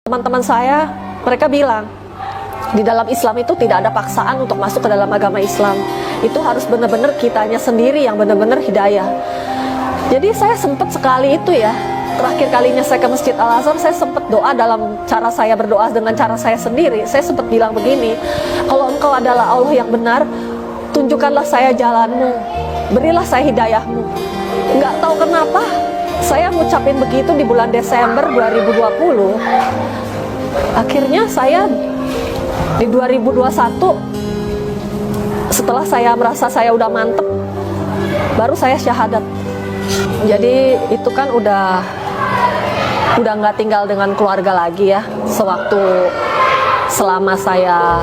Teman-teman saya, mereka bilang, di dalam Islam itu tidak ada paksaan untuk masuk ke dalam agama Islam. Itu harus benar-benar kitanya sendiri yang benar-benar hidayah. Jadi saya sempat sekali itu ya, terakhir kalinya saya ke Masjid Al-Azhar, saya sempat doa dalam cara saya berdoa dengan cara saya sendiri. Saya sempat bilang begini, kalau engkau adalah Allah yang benar, tunjukkanlah saya jalanmu, berilah saya hidayahmu. Nggak tahu kenapa, saya ngucapin begitu di bulan Desember 2020. Akhirnya saya di 2021, setelah saya merasa saya udah mantep, baru saya syahadat. Jadi itu kan udah nggak tinggal dengan keluarga lagi ya. Selama saya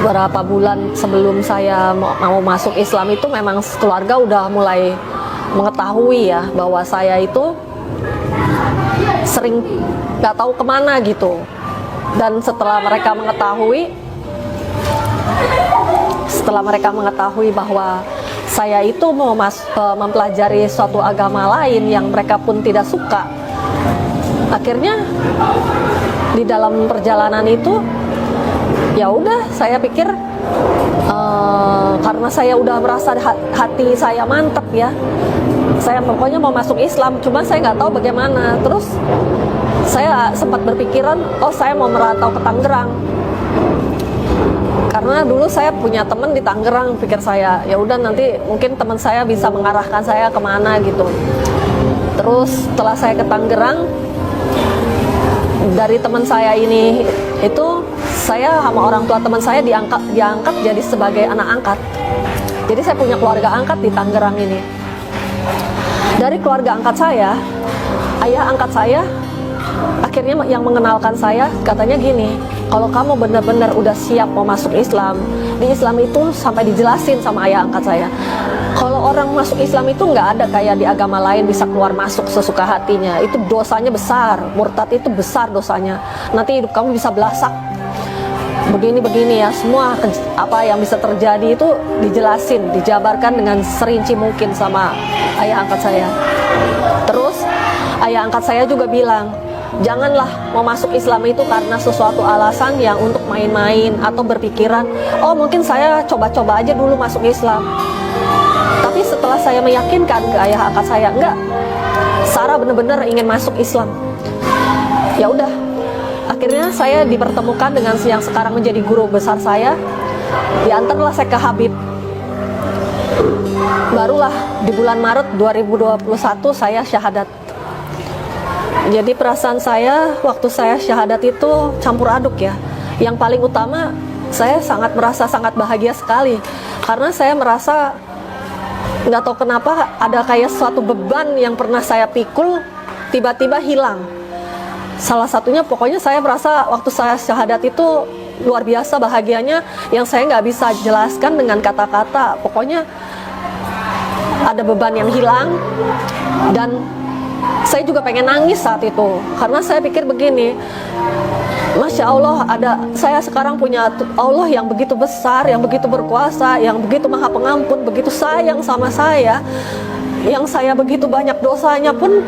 berapa bulan sebelum saya mau masuk Islam itu memang keluarga udah mulai mengetahui ya bahwa saya itu sering nggak tahu kemana gitu. Dan setelah mereka mengetahui bahwa saya itu mau mempelajari suatu agama lain yang mereka pun tidak suka, akhirnya di dalam perjalanan itu ya udah saya pikir karena saya udah merasa hati saya mantep ya, saya pokoknya mau masuk Islam, cuma saya nggak tahu bagaimana. Terus saya sempat berpikiran, oh saya mau merantau ke Tangerang, karena dulu saya punya teman di Tangerang. Pikir saya, ya udah nanti mungkin teman saya bisa mengarahkan saya kemana gitu. Terus setelah saya ke Tangerang, dari teman saya ini itu saya sama orang tua teman saya diangkat jadi sebagai anak angkat. Jadi saya punya keluarga angkat di Tangerang ini. Dari keluarga angkat saya, ayah angkat saya akhirnya yang mengenalkan saya, katanya gini, kalau kamu benar-benar udah siap mau masuk Islam, di Islam itu sampai dijelasin sama ayah angkat saya, kalau orang masuk Islam itu nggak ada kayak di agama lain bisa keluar masuk sesuka hatinya, itu dosanya besar, murtad itu besar dosanya, nanti hidup kamu bisa belasak, begini-begini ya, semua apa yang bisa terjadi itu dijelasin, dijabarkan dengan serinci mungkin sama ayah angkat saya. Terus ayah angkat saya juga bilang, janganlah mau masuk Islam itu karena sesuatu alasan yang untuk main-main atau berpikiran, oh mungkin saya coba-coba aja dulu masuk Islam. Tapi setelah saya meyakinkan ke ayah angkat saya, enggak, Sarah benar-benar ingin masuk Islam. Ya udah, akhirnya saya dipertemukan dengan yang sekarang menjadi guru besar saya, diantarlah saya ke Habib. Barulah di bulan Maret 2021 saya syahadat. Jadi perasaan saya waktu saya syahadat itu campur aduk ya. Yang paling utama, saya merasa sangat bahagia sekali, karena saya merasa nggak tahu kenapa ada kayak suatu beban yang pernah saya pikul tiba-tiba hilang. Salah satunya pokoknya saya merasa waktu saya syahadat itu luar biasa bahagianya, yang saya nggak bisa jelaskan dengan kata-kata. Pokoknya ada beban yang hilang, dan saya juga pengen nangis saat itu, karena saya pikir begini, Masya Allah, saya sekarang punya Allah yang begitu besar, yang begitu berkuasa, yang begitu maha pengampun, begitu sayang sama saya, yang saya begitu banyak dosanya pun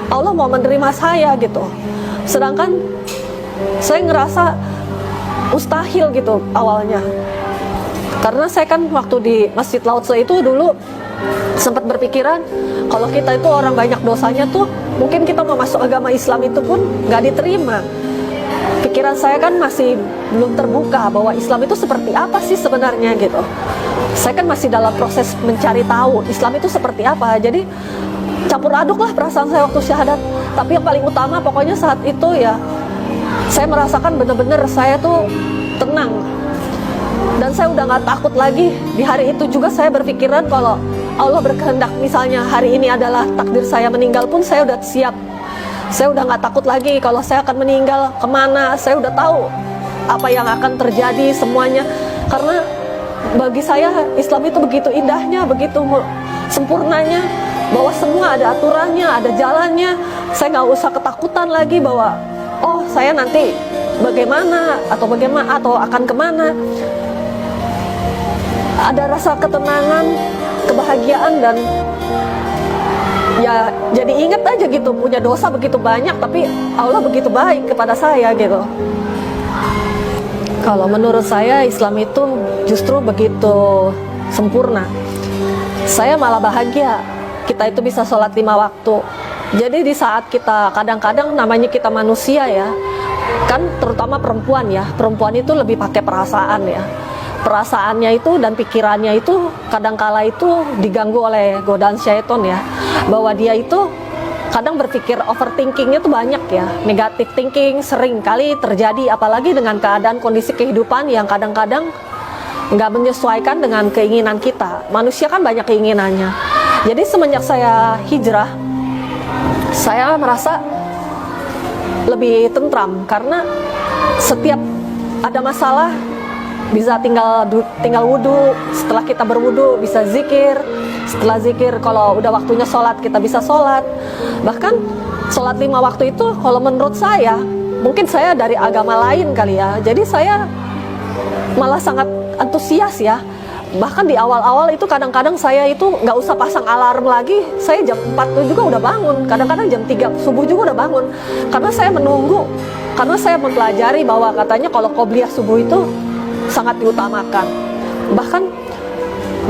Allah mau menerima saya gitu. Sedangkan saya ngerasa mustahil gitu awalnya, karena saya kan waktu di Masjid Lao Tse itu dulu sempat berpikiran, kalau kita itu orang banyak dosanya tuh, mungkin kita mau masuk agama Islam itu pun nggak diterima. Pikiran saya kan masih belum terbuka bahwa Islam itu seperti apa sih sebenarnya gitu. Saya kan masih dalam proses mencari tahu Islam itu seperti apa. Jadi campur aduk lah perasaan saya waktu syahadat. Tapi yang paling utama pokoknya saat itu ya, saya merasakan benar-benar saya tuh tenang. Dan saya udah gak takut lagi. Di hari itu juga saya berpikiran kalau Allah berkehendak misalnya hari ini adalah takdir saya meninggal pun, saya udah siap. Saya udah gak takut lagi kalau saya akan meninggal kemana. Saya udah tahu apa yang akan terjadi semuanya. Karena bagi saya Islam itu begitu indahnya, begitu sempurnanya, bahwa semua ada aturannya, ada jalannya. Saya gak usah ketakutan lagi bahwa oh saya nanti bagaimana atau akan kemana. Ada rasa ketenangan, kebahagiaan, dan ya jadi ingat aja gitu, punya dosa begitu banyak tapi Allah begitu baik kepada saya gitu. Kalau menurut saya Islam itu justru begitu sempurna. Saya malah bahagia kita itu bisa sholat 5 waktu. Jadi di saat kita kadang-kadang namanya kita manusia ya, kan terutama perempuan ya, perempuan itu lebih pakai perasaan ya. Perasaannya itu dan pikirannya itu kadangkala itu diganggu oleh godaan syaiton ya, bahwa dia itu kadang berpikir overthinkingnya tuh banyak ya, negatif thinking sering kali terjadi, apalagi dengan keadaan kondisi kehidupan yang kadang-kadang nggak menyesuaikan dengan keinginan kita. Manusia kan banyak keinginannya. Jadi semenjak saya hijrah, saya merasa lebih tentram karena setiap ada masalah bisa tinggal wudhu, setelah kita berwudhu bisa zikir, setelah zikir kalau udah waktunya sholat kita bisa sholat. Bahkan sholat 5 waktu itu kalau menurut saya, mungkin saya dari agama lain kali ya, jadi saya malah sangat antusias ya. Bahkan di awal-awal itu kadang-kadang saya itu nggak usah pasang alarm lagi, saya jam 4 juga udah bangun, kadang-kadang jam 3 subuh juga udah bangun, karena saya menunggu, karena saya mempelajari bahwa katanya kalau qobliyah subuh itu sangat diutamakan. Bahkan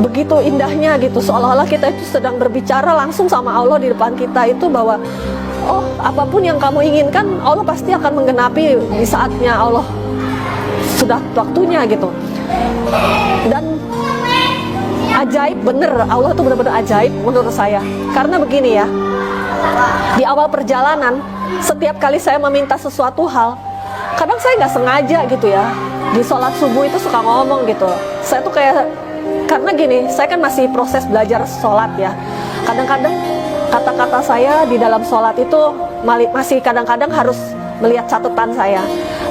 begitu indahnya gitu, seolah-olah kita itu sedang berbicara langsung sama Allah di depan kita itu, bahwa oh apapun yang kamu inginkan Allah pasti akan menggenapi di saatnya Allah sudah waktunya gitu. Dan ajaib bener, Allah tuh bener-bener ajaib menurut saya. Karena begini ya, di awal perjalanan setiap kali saya meminta sesuatu hal, kadang saya nggak sengaja gitu ya, di sholat subuh itu suka ngomong gitu. Saya tuh kayak, karena gini, saya kan masih proses belajar sholat ya. Kadang-kadang kata-kata saya di dalam sholat itu masih kadang-kadang harus melihat catatan saya.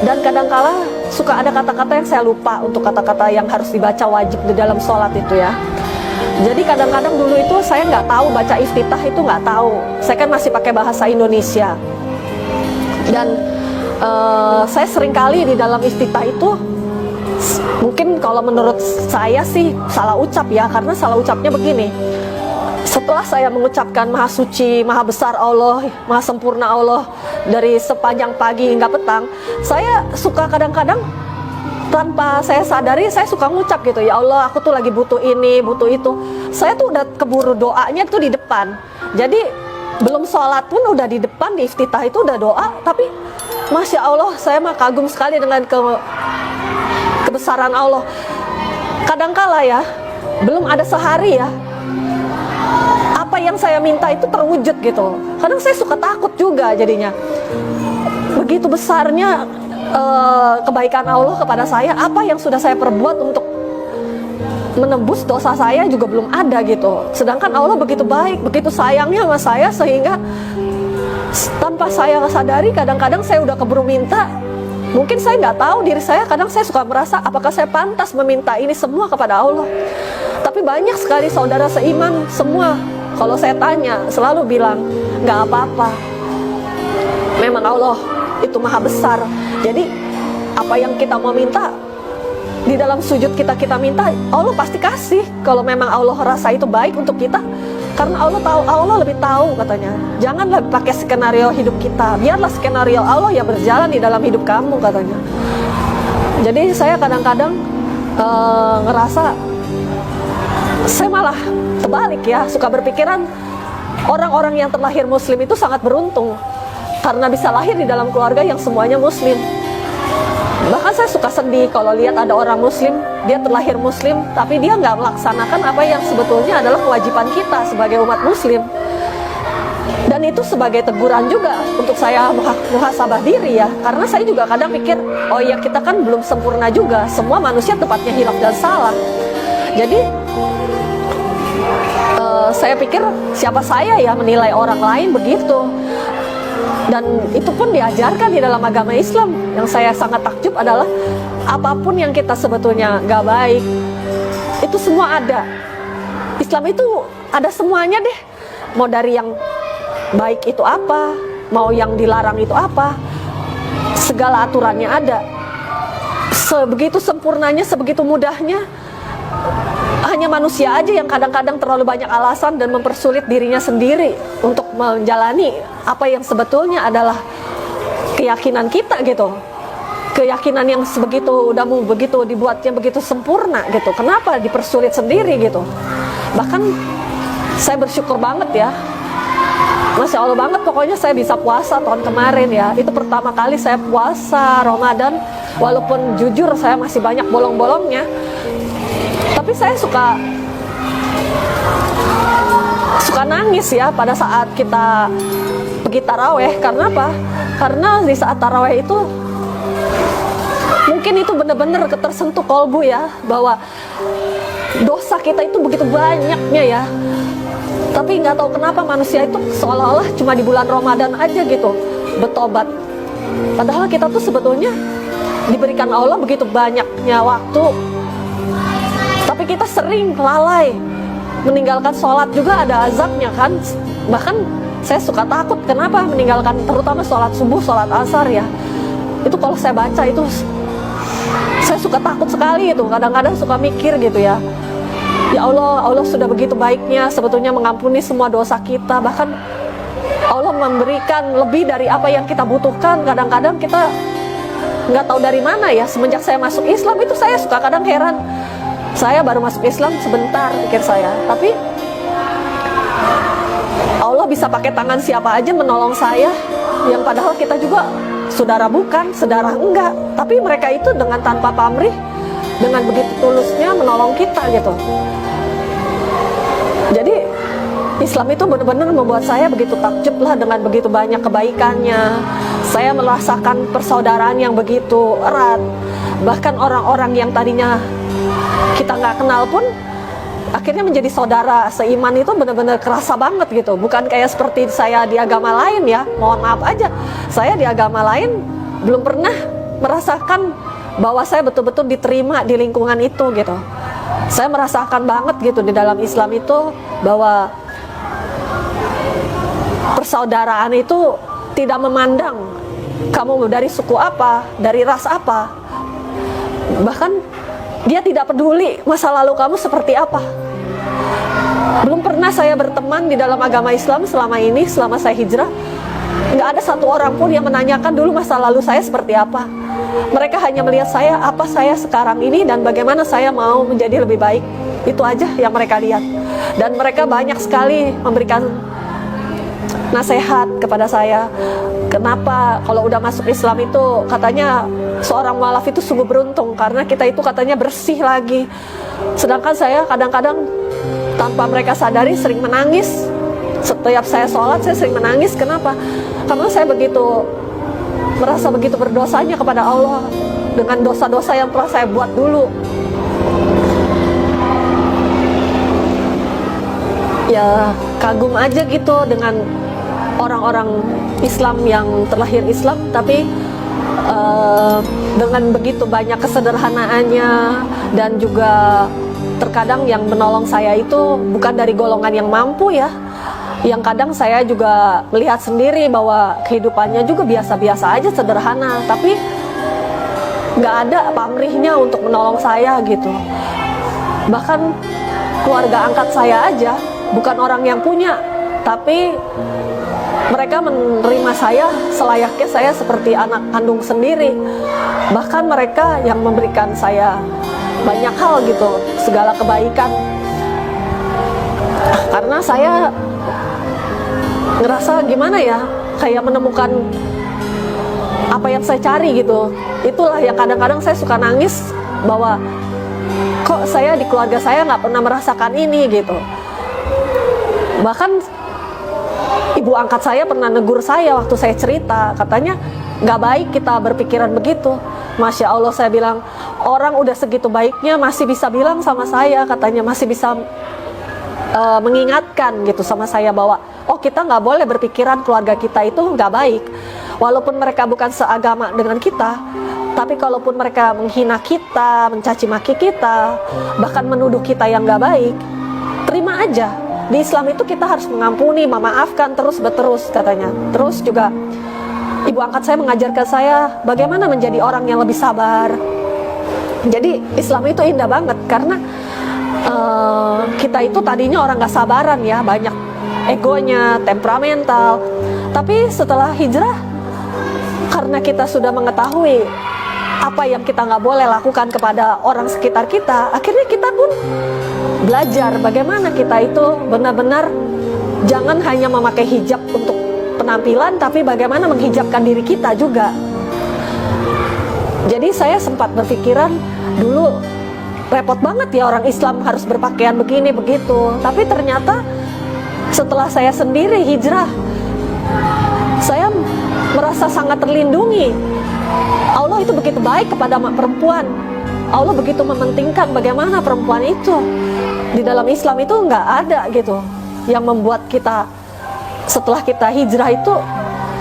Dan kadang-kala suka ada kata-kata yang saya lupa untuk kata-kata yang harus dibaca wajib di dalam sholat itu ya. Jadi kadang-kadang dulu itu saya nggak tahu baca iftitah itu nggak tahu. Saya kan masih pakai bahasa Indonesia. Dan saya seringkali di dalam iftitah itu mungkin kalau menurut saya sih salah ucap ya, karena salah ucapnya begini. Setelah saya mengucapkan Maha Suci, Maha Besar Allah, Maha Sempurna Allah dari sepanjang pagi hingga petang, saya suka kadang-kadang tanpa saya sadari saya suka ngucap gitu, ya Allah aku tuh lagi butuh ini, butuh itu. Saya tuh udah keburu doanya tuh di depan. Jadi belum sholat pun udah di depan, di iftitah itu udah doa. Tapi Masya Allah, saya mah kagum sekali dengan kebesaran Allah. Kadangkala ya, belum ada sehari ya, apa yang saya minta itu terwujud gitu. Kadang saya suka takut juga jadinya. Begitu besarnya kebaikan Allah kepada saya, apa yang sudah saya perbuat untuk menembus dosa saya juga belum ada gitu. Sedangkan Allah begitu baik, begitu sayangnya sama saya, sehingga tanpa saya sadari kadang-kadang saya udah keburu minta. Mungkin saya nggak tahu diri saya, kadang saya suka merasa apakah saya pantas meminta ini semua kepada Allah. Tapi banyak sekali saudara seiman semua, kalau saya tanya selalu bilang nggak apa-apa, memang Allah itu maha besar. Jadi apa yang kita mau minta di dalam sujud kita minta, Allah pasti kasih. Kalau memang Allah rasa itu baik untuk kita, karena Allah tahu, Allah lebih tahu katanya. Janganlah pakai skenario hidup kita, biarlah skenario Allah ya berjalan di dalam hidup kamu katanya. Jadi saya kadang-kadang ngerasa saya malah terbalik ya, suka berpikiran orang-orang yang terlahir muslim itu sangat beruntung karena bisa lahir di dalam keluarga yang semuanya muslim. Bahkan saya suka sedih kalau lihat ada orang muslim, dia terlahir muslim tapi dia nggak melaksanakan apa yang sebetulnya adalah kewajiban kita sebagai umat muslim. Dan itu sebagai teguran juga untuk saya muhasabah diri ya, karena saya juga kadang pikir, oh ya kita kan belum sempurna juga, semua manusia tempatnya hilaf dan salah. Jadi saya pikir siapa saya ya menilai orang lain begitu. Dan itu pun diajarkan di dalam agama Islam. Yang saya sangat takjub adalah apapun yang kita sebetulnya gak baik, itu semua ada. Islam itu ada semuanya deh. Mau dari yang baik itu apa, mau yang dilarang itu apa, segala aturannya ada. Sebegitu sempurnanya, sebegitu mudahnya. hanya manusia aja yang kadang-kadang terlalu banyak alasan dan mempersulit dirinya sendiri untuk menjalani apa yang sebetulnya adalah keyakinan kita gitu. Keyakinan yang begitu dibuatnya begitu sempurna gitu. Kenapa dipersulit sendiri gitu? Bahkan saya bersyukur banget ya, Masya Allah banget pokoknya saya bisa puasa tahun kemarin ya. Itu pertama kali saya puasa Ramadan. Walaupun jujur saya masih banyak bolong-bolongnya, tapi saya suka nangis ya pada saat kita pergi taraweh. Karena apa? Karena di saat taraweh itu mungkin itu benar-benar tersentuh kolbu ya, bahwa dosa kita itu begitu banyaknya ya. Tapi nggak tahu kenapa manusia itu seolah-olah cuma di bulan Ramadan aja gitu bertobat. Padahal kita tuh sebetulnya diberikan Allah begitu banyaknya waktu, tapi kita sering lalai. Meninggalkan sholat juga ada azabnya kan. Bahkan saya suka takut kenapa meninggalkan terutama sholat subuh, sholat asar ya. Itu kalau saya baca itu saya suka takut sekali itu. Kadang-kadang suka mikir gitu ya, ya Allah, Allah sudah begitu baiknya sebetulnya mengampuni semua dosa kita. Bahkan Allah memberikan lebih dari apa yang kita butuhkan. Kadang-kadang kita nggak tahu dari mana ya. Semenjak saya masuk Islam itu saya suka kadang heran. Saya baru masuk Islam sebentar pikir saya, tapi Allah bisa pakai tangan siapa aja menolong saya, yang padahal kita juga saudara bukan, saudara enggak, tapi mereka itu dengan tanpa pamrih, dengan begitu tulusnya menolong kita gitu. Jadi Islam itu benar-benar membuat saya begitu takjub lah dengan begitu banyak kebaikannya. Saya merasakan persaudaraan yang begitu erat. Bahkan orang-orang yang tadinya kita nggak kenal pun akhirnya menjadi saudara seiman. Itu benar-benar kerasa banget gitu. Bukan kayak seperti saya di agama lain ya. Mohon maaf aja, saya di agama lain belum pernah merasakan bahwa saya betul-betul diterima di lingkungan itu gitu. Saya merasakan banget gitu di dalam Islam itu bahwa persaudaraan itu tidak memandang kamu dari suku apa, dari ras apa. Bahkan dia tidak peduli masa lalu kamu seperti apa. Belum pernah saya berteman di dalam agama Islam selama ini, selama saya hijrah, nggak ada satu orang pun yang menanyakan dulu masa lalu saya seperti apa. Mereka hanya melihat saya, apa saya sekarang ini, dan bagaimana saya mau menjadi lebih baik. Itu aja yang mereka lihat. Dan mereka banyak sekali memberikan nasihat kepada saya. Kenapa kalau udah masuk Islam itu katanya seorang mualaf itu sungguh beruntung, karena kita itu katanya bersih lagi. Sedangkan saya kadang-kadang tanpa mereka sadari sering menangis. Setiap saya sholat saya sering menangis. Kenapa? Karena saya merasa begitu berdosanya kepada Allah dengan dosa-dosa yang telah saya buat dulu. Ya kagum aja gitu dengan orang-orang Islam yang terlahir Islam, tapi dengan begitu banyak kesederhanaannya. Dan juga terkadang yang menolong saya itu bukan dari golongan yang mampu ya. Yang kadang saya juga melihat sendiri bahwa kehidupannya juga biasa-biasa aja, sederhana, tapi nggak ada pamrihnya untuk menolong saya gitu. Bahkan keluarga angkat saya aja bukan orang yang punya, tapi mereka menerima saya selayaknya saya seperti anak kandung sendiri. Bahkan mereka yang memberikan saya banyak hal gitu, segala kebaikan. Karena saya ngerasa gimana ya, kayak menemukan apa yang saya cari gitu. Itulah yang kadang-kadang saya suka nangis, bahwa kok saya di keluarga saya nggak pernah merasakan ini gitu. Bahkan ibu angkat saya pernah negur saya waktu saya cerita, katanya nggak baik kita berpikiran begitu. Masya Allah, saya bilang, orang udah segitu baiknya masih bisa bilang sama saya, katanya masih bisa mengingatkan gitu sama saya bahwa oh, kita nggak boleh berpikiran keluarga kita itu nggak baik. Walaupun mereka bukan seagama dengan kita, tapi kalaupun mereka menghina kita, mencaci maki kita, bahkan menuduh kita yang nggak baik, terima aja. Di Islam itu kita harus mengampuni, memaafkan terus berterus katanya. Terus juga ibu angkat saya mengajarkan saya bagaimana menjadi orang yang lebih sabar. Jadi Islam itu indah banget, karena kita itu tadinya orang gak sabaran ya, banyak egonya, temperamental. Tapi setelah hijrah, karena kita sudah mengetahui apa yang kita nggak boleh lakukan kepada orang sekitar kita, akhirnya kita pun belajar bagaimana kita itu benar-benar jangan hanya memakai hijab untuk penampilan, tapi bagaimana menghijabkan diri kita juga. Jadi saya sempat berpikiran dulu, repot banget ya orang Islam harus berpakaian begini begitu. Tapi ternyata setelah saya sendiri hijrah, saya merasa sangat terlindungi. Allah itu begitu baik kepada perempuan. Allah begitu mementingkan bagaimana perempuan itu. Di dalam Islam itu nggak ada gitu yang membuat kita setelah kita hijrah itu,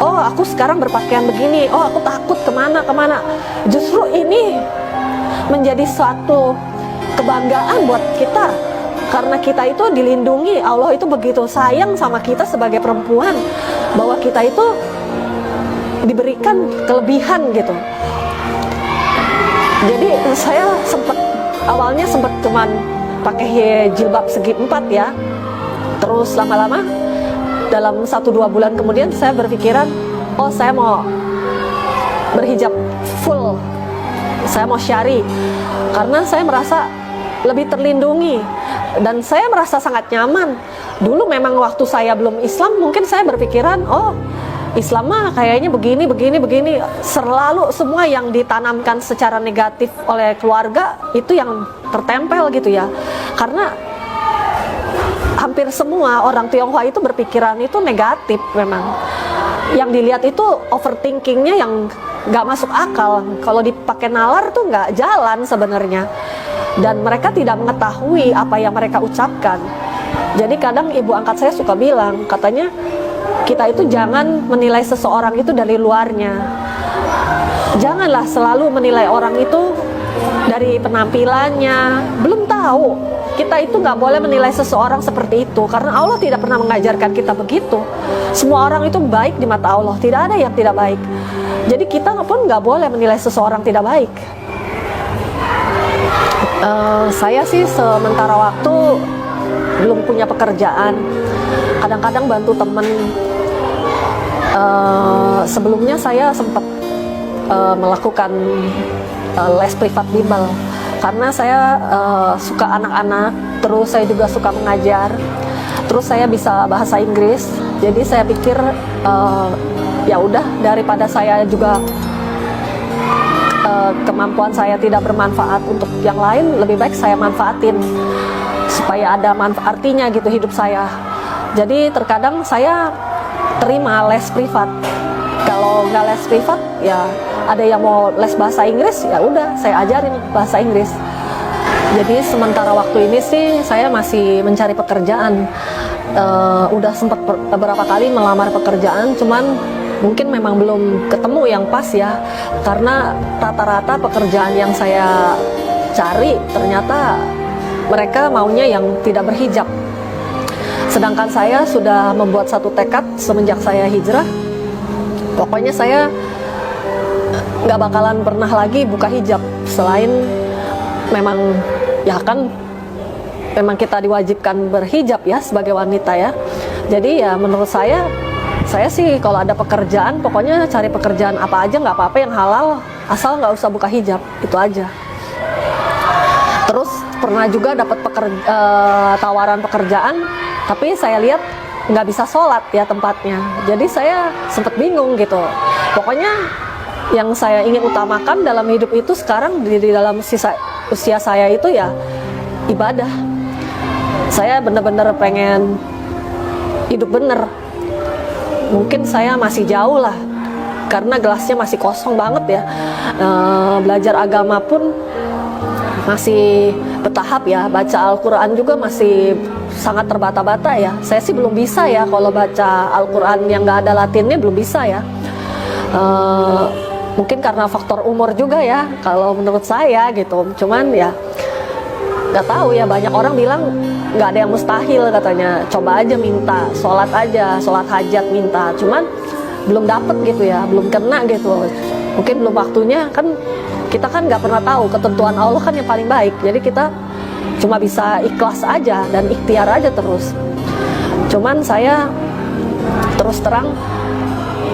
oh aku sekarang berpakaian begini, oh aku takut kemana-kemana. Justru ini menjadi suatu kebanggaan buat kita, karena kita itu dilindungi. Allah itu begitu sayang sama kita sebagai perempuan, bahwa kita itu diberikan kelebihan gitu. Jadi saya awalnya sempat cuman pakai jilbab segi 4 ya. Terus lama-lama dalam 1-2 bulan kemudian saya berpikiran, oh saya mau berhijab full, saya mau syari, karena saya merasa lebih terlindungi dan saya merasa sangat nyaman. Dulu memang waktu saya belum Islam, mungkin saya berpikiran, oh Islam mah kayaknya begini. Selalu semua yang ditanamkan secara negatif oleh keluarga itu yang tertempel gitu ya. Karena hampir semua orang Tionghoa itu berpikiran itu negatif memang. Yang dilihat itu overthinkingnya yang nggak masuk akal. Kalau dipakai nalar tuh nggak jalan sebenarnya. Dan mereka tidak mengetahui apa yang mereka ucapkan. Jadi kadang ibu angkat saya suka bilang, katanya kita itu jangan menilai seseorang itu dari luarnya. Janganlah selalu menilai orang itu dari penampilannya. Belum tahu, kita itu nggak boleh menilai seseorang seperti itu, karena Allah tidak pernah mengajarkan kita begitu. Semua orang itu baik di mata Allah, tidak ada yang tidak baik. Jadi kita pun nggak boleh menilai seseorang tidak baik. Saya sih sementara waktu belum punya pekerjaan, kadang-kadang bantu temen. Sebelumnya saya sempat melakukan les privat bimbel, karena saya suka anak-anak, terus saya juga suka mengajar, terus saya bisa bahasa Inggris. Jadi saya pikir ya udah, daripada saya juga kemampuan saya tidak bermanfaat untuk yang lain, lebih baik saya manfaatin supaya ada artinya gitu hidup saya. Jadi terkadang saya terima les privat. Kalau nggak les privat, ya ada yang mau les bahasa Inggris, ya udah saya ajarin bahasa Inggris. Jadi sementara waktu ini sih saya masih mencari pekerjaan. Udah sempat beberapa kali melamar pekerjaan, cuman mungkin memang belum ketemu yang pas ya. Karena rata-rata pekerjaan yang saya cari ternyata mereka maunya yang tidak berhijab. Sedangkan saya sudah membuat satu tekad semenjak saya hijrah, pokoknya saya nggak bakalan pernah lagi buka hijab, selain memang ya kan memang kita diwajibkan berhijab ya sebagai wanita ya. Jadi ya menurut saya sih kalau ada pekerjaan, pokoknya cari pekerjaan apa aja, nggak apa-apa yang halal, asal nggak usah buka hijab, itu aja. Terus pernah juga dapat tawaran pekerjaan, tapi saya lihat nggak bisa sholat ya tempatnya. Jadi saya sempat bingung gitu. Pokoknya yang saya ingin utamakan dalam hidup itu sekarang, di dalam usia saya itu ya ibadah. Saya benar-benar pengen hidup bener. Mungkin saya masih jauh lah, karena gelasnya masih kosong banget ya. Belajar agama pun masih bertahap ya. Baca Al-Quran juga masih sangat terbata-bata ya. Saya sih belum bisa ya kalau baca Al-Quran yang nggak ada Latinnya, belum bisa ya. Mungkin karena faktor umur juga ya, kalau menurut saya gitu. Cuman ya nggak tahu ya, banyak orang bilang nggak ada yang mustahil katanya. Coba aja minta, sholat aja, sholat hajat minta. Cuman belum dapet gitu ya, belum kena gitu. Mungkin belum waktunya, kan kita kan nggak pernah tahu, ketentuan Allah kan yang paling baik. Jadi kita cuma bisa ikhlas aja dan ikhtiar aja terus. Cuman saya terus terang,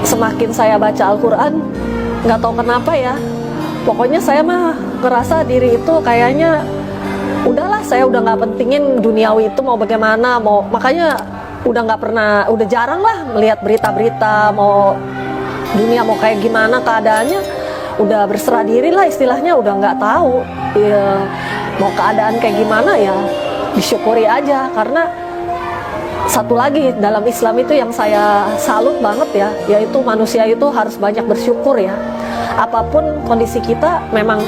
semakin saya baca Al-Quran, nggak tahu kenapa ya, pokoknya saya mah ngerasa diri itu kayaknya udahlah, saya udah nggak pentingin duniawi itu mau bagaimana, makanya udah nggak pernah, udah jarang lah melihat berita-berita mau dunia mau kayak gimana keadaannya, udah berserah diri lah istilahnya, udah nggak tahu ya, mau keadaan kayak gimana ya disyukuri aja. Karena satu lagi dalam Islam itu yang saya salut banget ya, yaitu manusia itu harus banyak bersyukur ya. Apapun kondisi kita, memang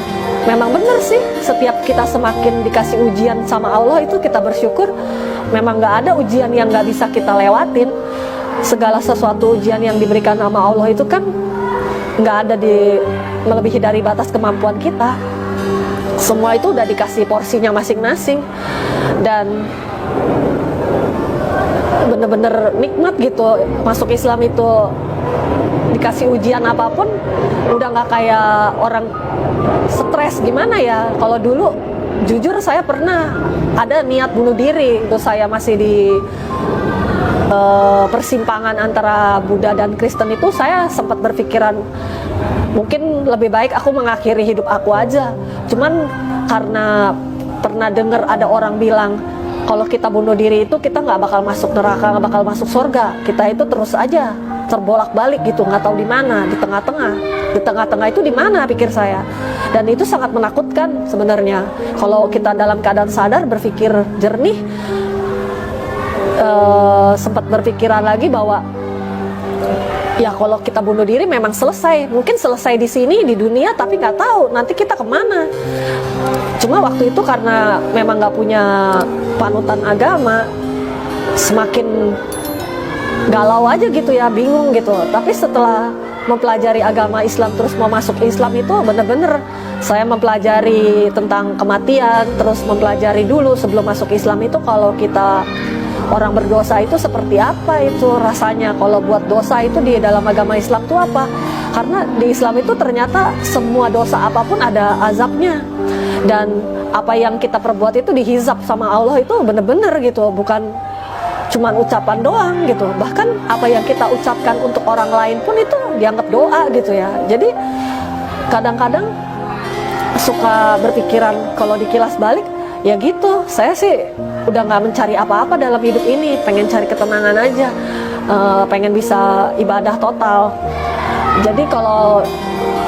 benar sih, setiap kita semakin dikasih ujian sama Allah itu kita bersyukur. Memang nggak ada ujian yang nggak bisa kita lewatin. Segala sesuatu ujian yang diberikan sama Allah itu kan nggak ada melebihi dari batas kemampuan kita. Semua itu udah dikasih porsinya masing-masing, dan bener-bener nikmat gitu. Masuk Islam itu dikasih ujian apapun udah nggak kayak orang stres gimana ya. Kalau dulu jujur saya pernah ada niat bunuh diri, itu saya masih di persimpangan antara Buddha dan Kristen itu. Saya sempat berpikiran mungkin lebih baik aku mengakhiri hidup aku aja. Cuman karena pernah dengar ada orang bilang kalau kita bunuh diri itu kita nggak bakal masuk neraka, nggak bakal masuk surga, kita itu terus aja terbolak-balik gitu, nggak tahu di mana, di tengah-tengah itu di mana, pikir saya. Dan itu sangat menakutkan sebenarnya. Kalau kita dalam keadaan sadar, berpikir jernih, sempat berpikiran lagi bahwa ya kalau kita bunuh diri memang selesai, mungkin selesai di sini di dunia, tapi nggak tahu nanti kita kemana. Cuma waktu itu karena memang nggak punya panutan agama, semakin galau aja gitu ya, bingung gitu. Tapi setelah mempelajari agama Islam, terus mau masuk Islam itu bener-bener saya mempelajari tentang kematian, terus mempelajari dulu sebelum masuk Islam itu kalau kita orang berdosa itu seperti apa itu rasanya, kalau buat dosa itu di dalam agama Islam itu apa. Karena di Islam itu ternyata semua dosa apapun ada azabnya, dan apa yang kita perbuat itu dihisab sama Allah itu bener-bener gitu, bukan cuman ucapan doang gitu. Bahkan apa yang kita ucapkan untuk orang lain pun itu dianggap doa gitu ya. Jadi kadang-kadang suka berpikiran kalau dikilas balik ya gitu, saya sih udah nggak mencari apa-apa dalam hidup ini, pengen cari ketenangan aja, pengen bisa ibadah total. Jadi kalau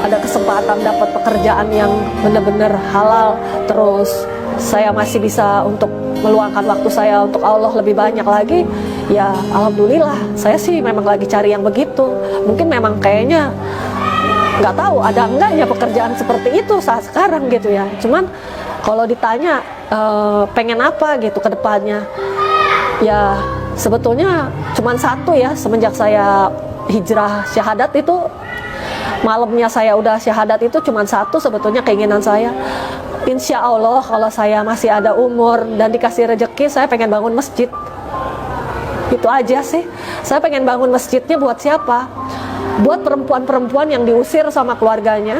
ada kesempatan dapat pekerjaan yang benar-benar halal, terus saya masih bisa untuk meluangkan waktu saya untuk Allah lebih banyak lagi, ya alhamdulillah. Saya sih memang lagi cari yang begitu. Mungkin memang kayaknya nggak tahu ada enggaknya pekerjaan seperti itu saat sekarang gitu ya. Cuman kalau ditanya pengen apa gitu ke depannya, ya sebetulnya cuman satu ya. Semenjak saya hijrah syahadat itu, malamnya saya udah syahadat itu cuman satu sebetulnya keinginan saya. Insya Allah kalau saya masih ada umur dan dikasih rezeki, saya pengen bangun masjid. Itu aja sih. Saya pengen bangun masjidnya buat siapa? Buat perempuan-perempuan yang diusir sama keluarganya,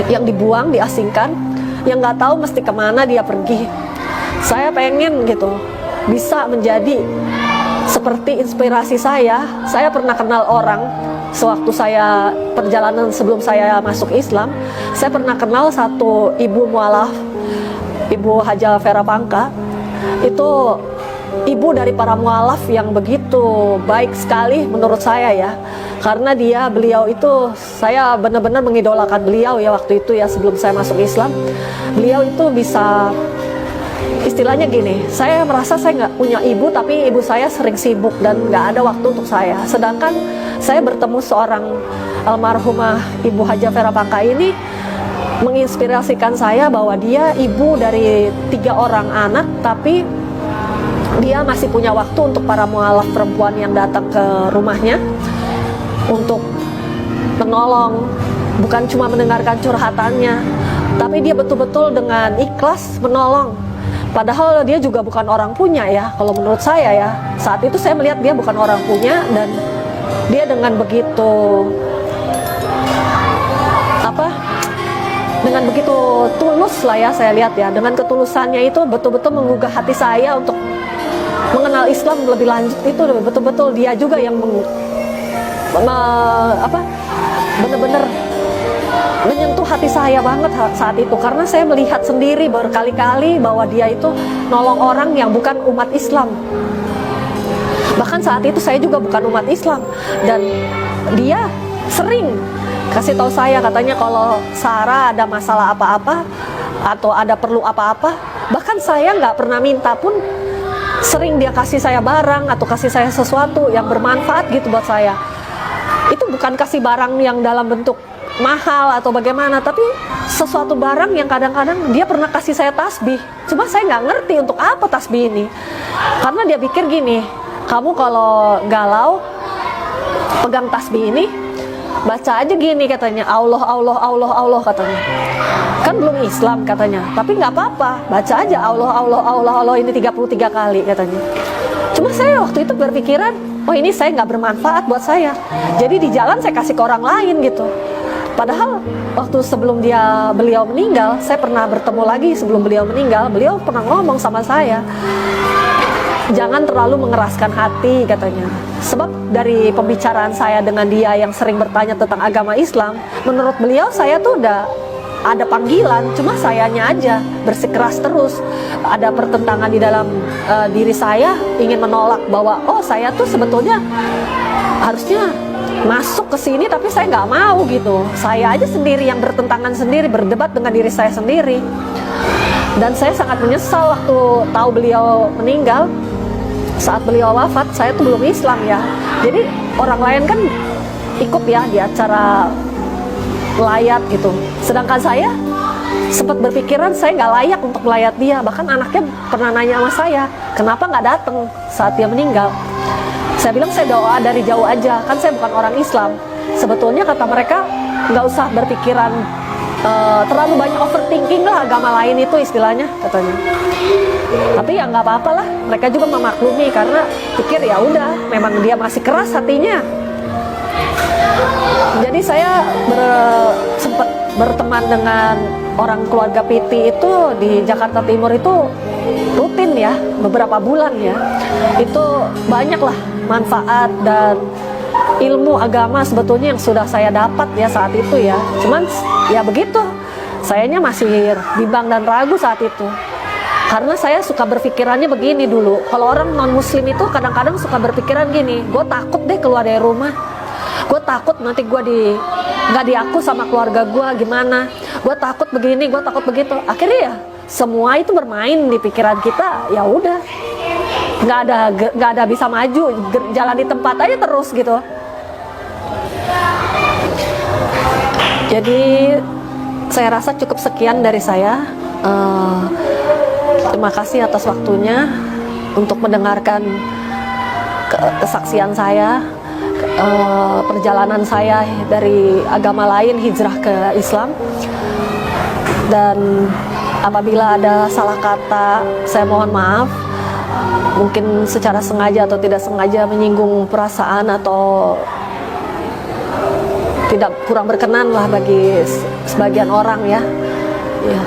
yang dibuang, diasingkan, yang nggak tahu mesti kemana dia pergi. Saya pengen gitu bisa menjadi seperti inspirasi saya. Saya pernah kenal orang sewaktu saya perjalanan sebelum saya masuk Islam. Saya pernah kenal satu ibu mualaf, Ibu Haja Vera Pangka. Itu ibu dari para mualaf yang begitu baik sekali menurut saya ya. Karena beliau itu, saya benar-benar mengidolakan beliau ya waktu itu ya, sebelum saya masuk Islam. Beliau itu bisa, istilahnya gini, saya merasa saya nggak punya ibu, tapi ibu saya sering sibuk dan nggak ada waktu untuk saya. Sedangkan saya bertemu seorang almarhumah Ibu Haja Vera Pangka ini menginspirasikan saya bahwa dia ibu dari 3 orang anak, tapi dia masih punya waktu untuk para mualaf perempuan yang datang ke rumahnya untuk menolong, bukan cuma mendengarkan curhatannya, tapi dia betul-betul dengan ikhlas menolong. Padahal dia juga bukan orang punya ya, kalau menurut saya ya. Saat itu saya melihat dia bukan orang punya, dan dia dengan begitu tulus lah ya, saya lihat ya, dengan ketulusannya itu betul-betul menggugah hati saya untuk mengenal Islam lebih lanjut. Itu betul-betul dia juga yang benar-benar menyentuh hati saya banget saat itu, karena saya melihat sendiri berkali-kali bahwa dia itu nolong orang yang bukan umat Islam. Bahkan saat itu saya juga bukan umat Islam, dan dia sering kasih tahu saya, katanya kalau Sarah ada masalah apa-apa atau ada perlu apa-apa, bahkan saya nggak pernah minta pun sering dia kasih saya barang atau kasih saya sesuatu yang bermanfaat gitu buat saya. Itu bukan kasih barang yang dalam bentuk mahal atau bagaimana, tapi sesuatu barang yang kadang-kadang dia pernah kasih saya tasbih. Cuma saya nggak ngerti untuk apa tasbih ini, karena dia pikir gini, kamu kalau galau pegang tasbih ini, baca aja gini katanya, Allah Allah Allah Allah katanya. Kan belum Islam katanya, tapi nggak apa-apa, baca aja Allah Allah Allah Allah ini 33 kali katanya. Cuma saya waktu itu berpikiran, oh ini saya nggak bermanfaat buat saya, jadi di jalan saya kasih ke orang lain gitu. Padahal waktu sebelum beliau meninggal, saya pernah bertemu lagi sebelum beliau meninggal. Beliau pernah ngomong sama saya, jangan terlalu mengeraskan hati katanya. Sebab dari pembicaraan saya dengan dia yang sering bertanya tentang agama Islam, menurut beliau saya tuh udah ada panggilan, cuma sayanya aja bersikeras terus. Ada pertentangan di dalam diri saya, ingin menolak bahwa oh saya tuh sebetulnya harusnya masuk ke sini, tapi saya nggak mau gitu. Saya aja sendiri yang bertentangan sendiri, berdebat dengan diri saya sendiri. Dan saya sangat menyesal waktu tahu beliau meninggal. Saat beliau wafat, saya tuh belum Islam ya. Jadi orang lain kan ikut ya di acara melayat gitu. Sedangkan saya sempat berpikiran saya nggak layak untuk melayat dia. Bahkan anaknya pernah nanya sama saya, kenapa nggak datang saat dia meninggal. Saya bilang saya doa dari jauh aja, kan saya bukan orang Islam. Sebetulnya kata mereka nggak usah berpikiran terlalu banyak overthinking lah agama lain itu istilahnya katanya. Tapi ya nggak apa-apa lah, mereka juga memaklumi karena pikir ya udah, memang dia masih keras hatinya. Jadi saya sempat berteman dengan orang keluarga Piti itu di Jakarta Timur itu rutin ya, beberapa bulan ya. Itu banyak lah manfaat dan ilmu agama sebetulnya yang sudah saya dapat ya saat itu ya. Cuman ya begitu, sayanya masih bimbang dan ragu saat itu. Karena saya suka berpikirannya begini dulu, kalau orang non muslim itu kadang-kadang suka berpikiran gini, gue takut deh keluar dari rumah, gue takut nanti gue nggak diaku sama keluarga gue gimana, gue takut begini, gue takut begitu. Akhirnya ya semua itu bermain di pikiran kita, ya udah nggak ada bisa maju, jalan di tempat aja terus gitu. Jadi saya rasa cukup sekian dari saya. Terima kasih atas waktunya untuk mendengarkan kesaksian saya, perjalanan saya dari agama lain hijrah ke Islam. Dan apabila ada salah kata, saya mohon maaf. Mungkin secara sengaja atau tidak sengaja menyinggung perasaan atau tidak kurang berkenan lah bagi sebagian orang ya. Ya.